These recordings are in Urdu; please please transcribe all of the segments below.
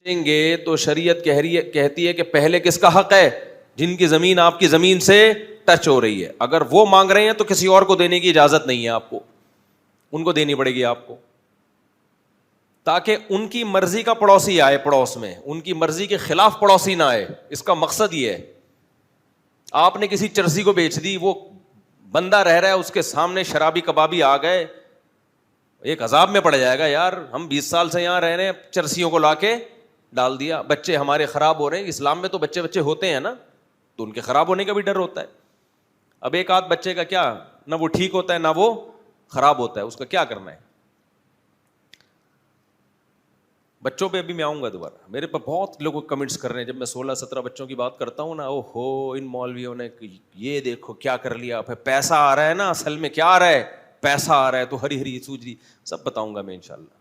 پوچھیں گے تو شریعت کہتی ہے کہ پہلے کس کا حق ہے؟ جن کی زمین آپ کی زمین سے ٹچ ہو رہی ہے. اگر وہ مانگ رہے ہیں تو کسی اور کو دینے کی اجازت نہیں ہے آپ کو, ان کو دینی پڑے گی آپ کو, تاکہ ان کی مرضی کا پڑوسی آئے پڑوس میں, ان کی مرضی کے خلاف پڑوسی نہ آئے. اس کا مقصد یہ ہے. آپ نے کسی چرسی کو بیچ دی, وہ بندہ رہ رہا ہے, اس کے سامنے شرابی کبابی آ گئے, ایک عذاب میں پڑ جائے گا. یار ہم 20 سال سے یہاں رہ رہے ہیں, چرسیوں کو لا کے ڈال دیا, بچے ہمارے خراب ہو رہے ہیں. اسلام میں تو بچے ہوتے ہیں نا, تو ان کے خراب ہونے کا بھی ڈر ہوتا ہے. اب ایک آدھ بچے کا کیا, نہ وہ ٹھیک ہوتا ہے نہ وہ خراب ہوتا ہے, اس کا کیا کرنا ہے. بچوں پہ ابھی میں آؤں گا دوبارہ. میرے پہ بہت لوگ کمنٹس کر رہے ہیں جب میں 16-17 بچوں کی بات کرتا ہوں نا, او ہو ان مولویوں نے یہ دیکھو کیا کر لیا. پیسہ آ رہا ہے نا, اصل میں کیا آ رہا ہے, پیسہ آ رہا ہے, تو ہری ہری سوجی سب بتاؤں گا میں انشاءاللہ.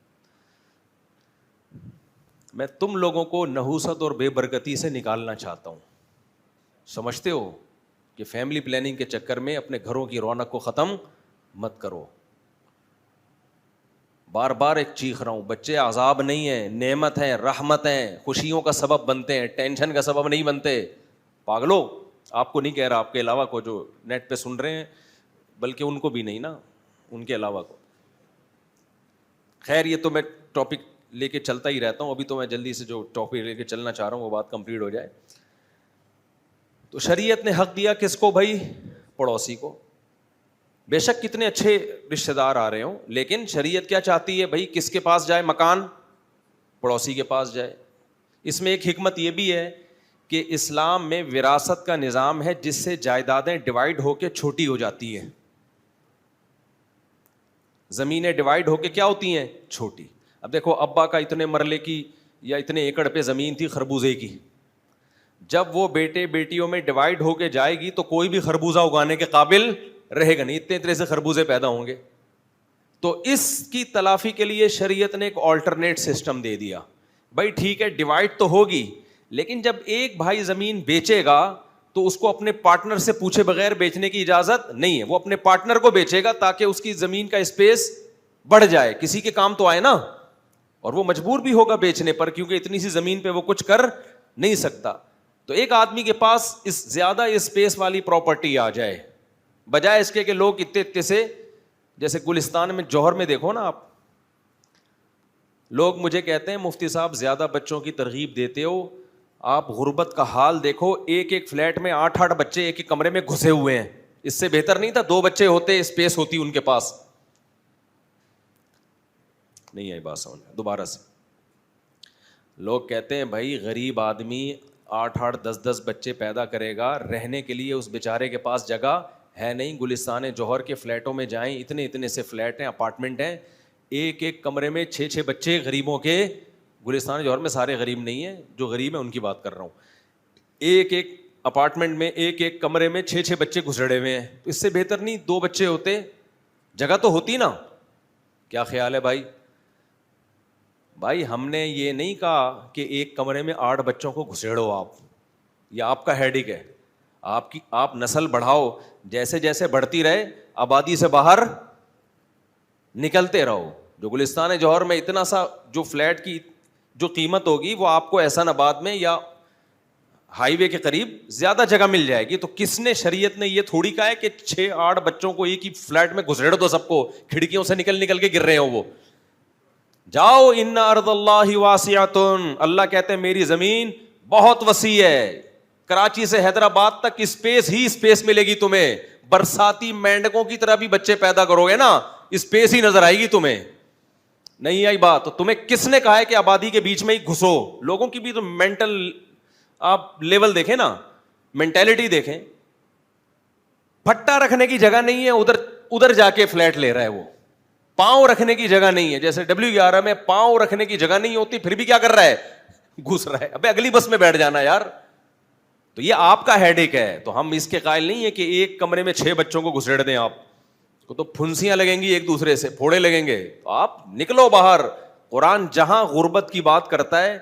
میں تم لوگوں کو نحوست اور بے برکتی سے نکالنا چاہتا ہوں. سمجھتے ہو کہ فیملی پلاننگ کے چکر میں اپنے گھروں کی رونق کو ختم مت کرو. بار بار ایک چیخ رہا ہوں, بچے عذاب نہیں ہیں, نعمت ہیں, رحمت ہیں, خوشیوں کا سبب بنتے ہیں, ٹینشن کا سبب نہیں بنتے. پاگلو, آپ کو نہیں کہہ رہا, آپ کے علاوہ کو جو نیٹ پہ سن رہے ہیں, بلکہ ان کو بھی نہیں نا, ان کے علاوہ کو. خیر یہ تو میں ٹاپک لے کے چلتا ہی رہتا ہوں. ابھی تو میں جلدی سے جو ٹاپک لے کے چلنا چاہ رہا ہوں وہ بات کمپلیٹ ہو جائے. تو شریعت نے حق دیا کس کو بھائی؟ پڑوسی کو. بے شک کتنے اچھے رشتہ دار آ رہے ہوں, لیکن شریعت کیا چاہتی ہے بھائی؟ کس کے پاس جائے مکان؟ پڑوسی کے پاس جائے. اس میں ایک حکمت یہ بھی ہے کہ اسلام میں وراثت کا نظام ہے, جس سے جائیدادیں ڈیوائیڈ ہو کے چھوٹی ہو جاتی ہیں. زمینیں ڈیوائیڈ ہو کے کیا ہوتی ہیں؟ چھوٹی. اب دیکھو, ابا کا اتنے مرلے کی یا اتنے ایکڑ پہ زمین تھی خربوزے کی, جب وہ بیٹے بیٹیوں میں ڈیوائیڈ ہو کے جائے گی تو کوئی بھی خربوزہ اگانے کے قابل رہے گا نہیں, اتنے سے خربوزے پیدا ہوں گے. تو اس کی تلافی کے لیے شریعت نے ایک آلٹرنیٹ سسٹم دے دیا. بھائی ٹھیک ہے ڈیوائیڈ تو ہوگی, لیکن جب ایک بھائی زمین بیچے گا تو اس کو اپنے پارٹنر سے پوچھے بغیر بیچنے کی اجازت نہیں ہے. وہ اپنے پارٹنر کو بیچے گا تاکہ اس کی زمین کا اسپیس بڑھ جائے, کسی کے کام تو آئے نا. اور وہ مجبور بھی ہوگا بیچنے پر, کیونکہ اتنی سی زمین پہ وہ کچھ کر نہیں سکتا. تو ایک آدمی کے پاس اس زیادہ اسپیس والی پراپرٹی آ جائے, بجائے اس کے کہ لوگ اتنے سے, جیسے گلستان میں جوہر میں دیکھو نا آپ, لوگ مجھے کہتے ہیں مفتی صاحب زیادہ بچوں کی ترغیب دیتے ہو, آپ غربت کا حال دیکھو, ایک فلیٹ میں 8 بچے ایک کمرے میں گھسے ہوئے ہیں. اس سے بہتر نہیں تھا 2 بچے ہوتے, اسپیس ہوتی ان کے پاس. نہیں آئی بات سمجھ, دوبارہ سے. لوگ کہتے ہیں بھائی غریب آدمی 8 10 بچے پیدا کرے گا, رہنے کے لیے اس بیچارے کے پاس جگہ ہے نہیں. گلستان جوہر کے فلیٹوں میں جائیں, اتنے سے فلیٹ ہیں, اپارٹمنٹ ہیں, ایک کمرے میں 6 بچے غریبوں کے. گلستان جوہر میں سارے غریب نہیں ہیں, جو غریب ہیں ان کی بات کر رہا ہوں. ایک اپارٹمنٹ میں ایک کمرے میں 6 بچے گھسڑے ہوئے ہیں. اس سے بہتر نہیں 2 بچے ہوتے, جگہ تو ہوتی نا. کیا خیال ہے بھائی؟ بھائی ہم نے یہ نہیں کہا کہ ایک کمرے میں 8 بچوں کو گھسیڑو آپ, یہ آپ کا ہیڈک ہے. آپ نسل بڑھاؤ, جیسے جیسے بڑھتی رہے آبادی سے باہر نکلتے رہو. جو گلستان جوہر میں اتنا سا جو فلیٹ کی جو قیمت ہوگی وہ آپ کو احسان آباد میں یا ہائی وے کے قریب زیادہ جگہ مل جائے گی. تو کس نے, شریعت نے یہ تھوڑی کہا ہے کہ 6-8 بچوں کو ایک ہی فلیٹ میں گھسیڑ دو سب کو, کھڑکیوں سے نکل کے گر رہے ہو وہ. جاؤ, ان ارض اللہ واسعۃ, اللہ کہتے ہیں میری زمین بہت وسیع ہے. کراچی سے حیدرآباد تک اسپیس ہی اسپیس ملے گی تمہیں. برساتی مینڈکوں کی طرح بھی بچے پیدا کرو گے نا, اسپیس ہی نظر آئے گی تمہیں. نہیں آئی بات؟ تو تمہیں کس نے کہا ہے کہ آبادی کے بیچ میں ہی گھسو؟ لوگوں کی بھی تو مینٹل آپ لیول دیکھیں نا, مینٹالٹی دیکھیں. پھٹا رکھنے کی جگہ نہیں ہے, ادھر جا کے فلیٹ لے رہا ہے وہ. پاؤں رکھنے کی جگہ نہیں ہے, جیسے W11 میں پاؤں رکھنے کی جگہ نہیں ہوتی, پھر بھی کیا کر رہا ہے, گھس رہا ہے. ابے اگلی بس میں بیٹھ جانا یار. تو یہ آپ کا ہیڈیک ہے. تو ہم اس کے قائل نہیں ہے کہ ایک کمرے میں 6 بچوں کو گھسیڑ دیں. آپ کو تو پھنسیاں لگیں گی, ایک دوسرے سے پھوڑے لگیں گے. تو آپ نکلو باہر. قرآن جہاں غربت کی بات کرتا ہے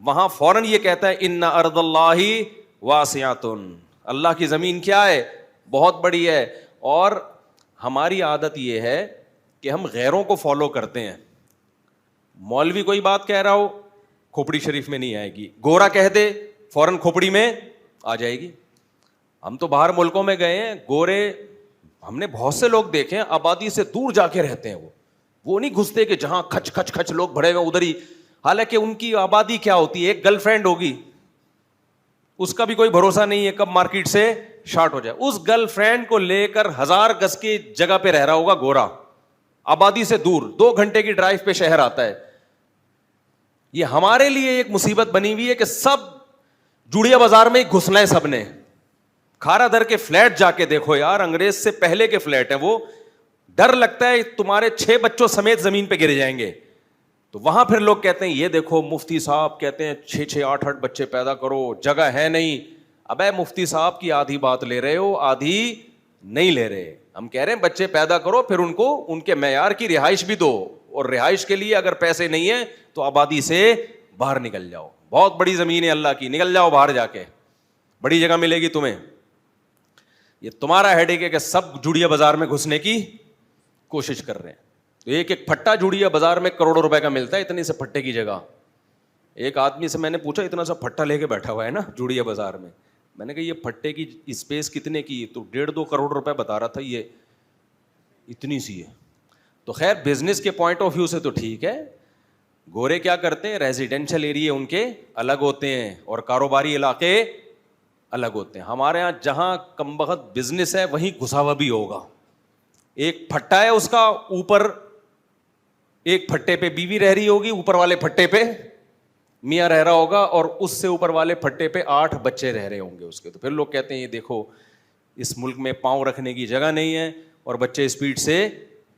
وہاں فوراً یہ کہتا ہے ان ارض اللہ واسعۃ, اللہ کی زمین کیا ہے, بہت بڑی ہے. اور ہماری عادت یہ ہے کہ ہم غیروں کو فالو کرتے ہیں. مولوی کوئی بات کہہ رہا ہو, کھوپڑی شریف میں نہیں آئے گی. گورا کہہ دے فوراً کھوپڑی میں آ جائے گی. ہم تو باہر ملکوں میں گئے ہیں, گورے ہم نے بہت سے لوگ دیکھے ہیں آبادی سے دور جا کے رہتے ہیں. وہ نہیں گھستے کہ جہاں کھچ کھچ کھچ لوگ بھرے ہوئے ادھر ہی, حالانکہ ان کی آبادی کیا ہوتی ہے, ایک گرل فرینڈ ہوگی, اس کا بھی کوئی بھروسہ نہیں ہے کب مارکیٹ سے شارٹ ہو جائے. اس گرل فرینڈ کو لے کر 1000 گز کی جگہ پہ رہ رہا ہوگا گورا, آبادی سے دور, 2 گھنٹے کی ڈرائیو پہ شہر آتا ہے. یہ ہمارے لیے ایک مصیبت بنی ہوئی ہے کہ سب جوڑیا بازار میں ہی گھسنا ہے سب نے. کھارا در کے فلیٹ جا کے دیکھو یار, انگریز سے پہلے کے فلیٹ ہیں وہ, ڈر لگتا ہے تمہارے 6 بچوں سمیت زمین پہ گر جائیں گے. تو وہاں پھر لوگ کہتے ہیں یہ دیکھو مفتی صاحب کہتے ہیں 6 8 بچے پیدا کرو, جگہ ہے نہیں. ابے مفتی صاحب کی آدھی بات لے رہے ہو, آدھی نہیں لے رہے. ہم کہہ رہے ہیں بچے پیدا کرو, پھر ان کو ان کے معیار کی رہائش بھی دو, اور رہائش کے لیے اگر پیسے نہیں ہیں تو آبادی سے باہر نکل جاؤ. بہت بڑی زمین ہے اللہ کی, نکل جاؤ باہر جا کے, بڑی جگہ ملے گی تمہیں. یہ تمہارا ہیڈیک ہے کہ سب جوڑیا بازار میں گھسنے کی کوشش کر رہے ہیں. تو ایک پھٹا جوڑیا بازار میں کروڑوں روپے کا ملتا ہے, اتنی سے پھٹے کی جگہ. ایک آدمی سے میں نے پوچھا اتنا سا پھٹا لے کے بیٹھا ہوا ہے نا جوڑیا بازار میں, میں نے کہا یہ پھٹے کی اسپیس کتنے کی, تو 1.5-2 کروڑ روپے بتا رہا تھا, یہ اتنی سی ہے. تو خیر بزنس کے پوائنٹ آف ویو سے تو ٹھیک ہے. گورے کیا کرتے ہیں, ریزیڈینشل ایریے ان کے الگ ہوتے ہیں اور کاروباری علاقے الگ ہوتے ہیں. ہمارے یہاں جہاں کم بخت بزنس ہے وہیں گھسا ہوا بھی ہوگا. ایک پھٹا ہے اس کا, اوپر ایک پھٹے پہ بیوی رہ رہی ہوگی, اوپر والے پھٹے پہ میاں رہ رہا ہوگا, اور اس سے اوپر والے پھٹے پہ 8 بچے رہ رہے ہوں گے اس کے. تو پھر لوگ کہتے ہیں یہ دیکھو اس ملک میں پاؤں رکھنے کی جگہ نہیں ہے اور بچے اسپیڈ سے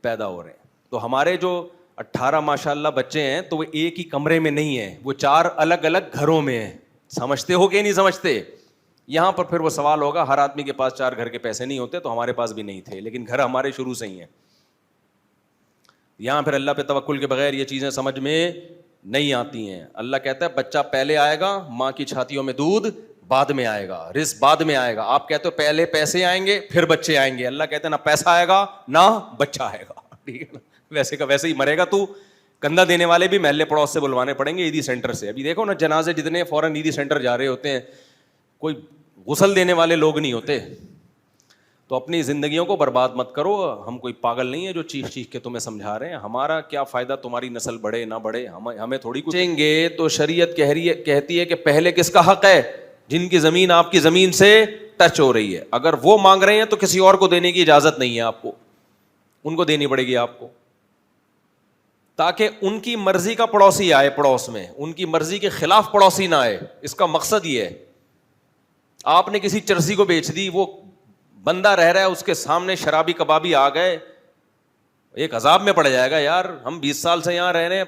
پیدا ہو رہے ہیں. تو ہمارے جو 18 ماشاء اللہ بچے ہیں تو وہ ایک ہی کمرے میں نہیں ہیں, وہ 4 الگ الگ گھروں میں ہیں. سمجھتے ہو کہ نہیں سمجھتے؟ یہاں پر پھر وہ سوال ہوگا, ہر آدمی کے پاس 4 گھر کے پیسے نہیں ہوتے, تو ہمارے پاس بھی نہیں تھے, لیکن گھر ہمارے شروع سے ہی ہیں. یہاں پھر اللہ پہ توکل کے بغیر یہ چیزیں سمجھ میں نہیں آتی ہیں. اللہ کہتا ہے بچہ پہلے آئے گا, ماں کی چھاتیوں میں دودھ بعد میں آئے گا, رزق بعد میں آئے گا. آپ کہتے ہو پہلے پیسے آئیں گے پھر بچے آئیں گے. اللہ کہتے ہیں نہ پیسہ آئے گا نہ بچہ آئے گا. ٹھیک ہے نا, ویسے کا ویسے ہی مرے گا تو. کندھا دینے والے بھی محلے پڑوس سے بلوانے پڑیں گے, عیدی سینٹر سے. ابھی دیکھو نا جنازے جتنے فوراً عیدی سینٹر جا رہے ہوتے ہیں, کوئی غسل دینے والے لوگ نہیں ہوتے. تو اپنی زندگیوں کو برباد مت کرو. ہم کوئی پاگل نہیں ہے جو چیخ چیخ کے تمہیں سمجھا رہے ہیں. ہمارا کیا فائدہ تمہاری نسل بڑھے نہ بڑھے, ہمیں تھوڑی کچھ دیں گے. تو شریعت کہتی ہے کہ پہلے کس کا حق ہے, جن کی زمین آپ کی زمین سے ٹچ ہو رہی ہے. اگر وہ مانگ رہے ہیں تو کسی اور کو دینے کی اجازت نہیں ہے آپ کو, ان کو دینی پڑے گی آپ کو, تاکہ ان کی مرضی کا پڑوسی آئے پڑوس میں, ان کی مرضی کے خلاف پڑوسی نہ آئے. اس کا مقصد یہ ہے. آپ نے کسی چرسی کو بیچ دی, وہ بندہ رہ رہا ہے, اس کے سامنے شرابی کبابی آ گئے, ایک عذاب میں پڑ جائے گا. یار ہم 20 سال سے یہاں رہ رہے ہیں,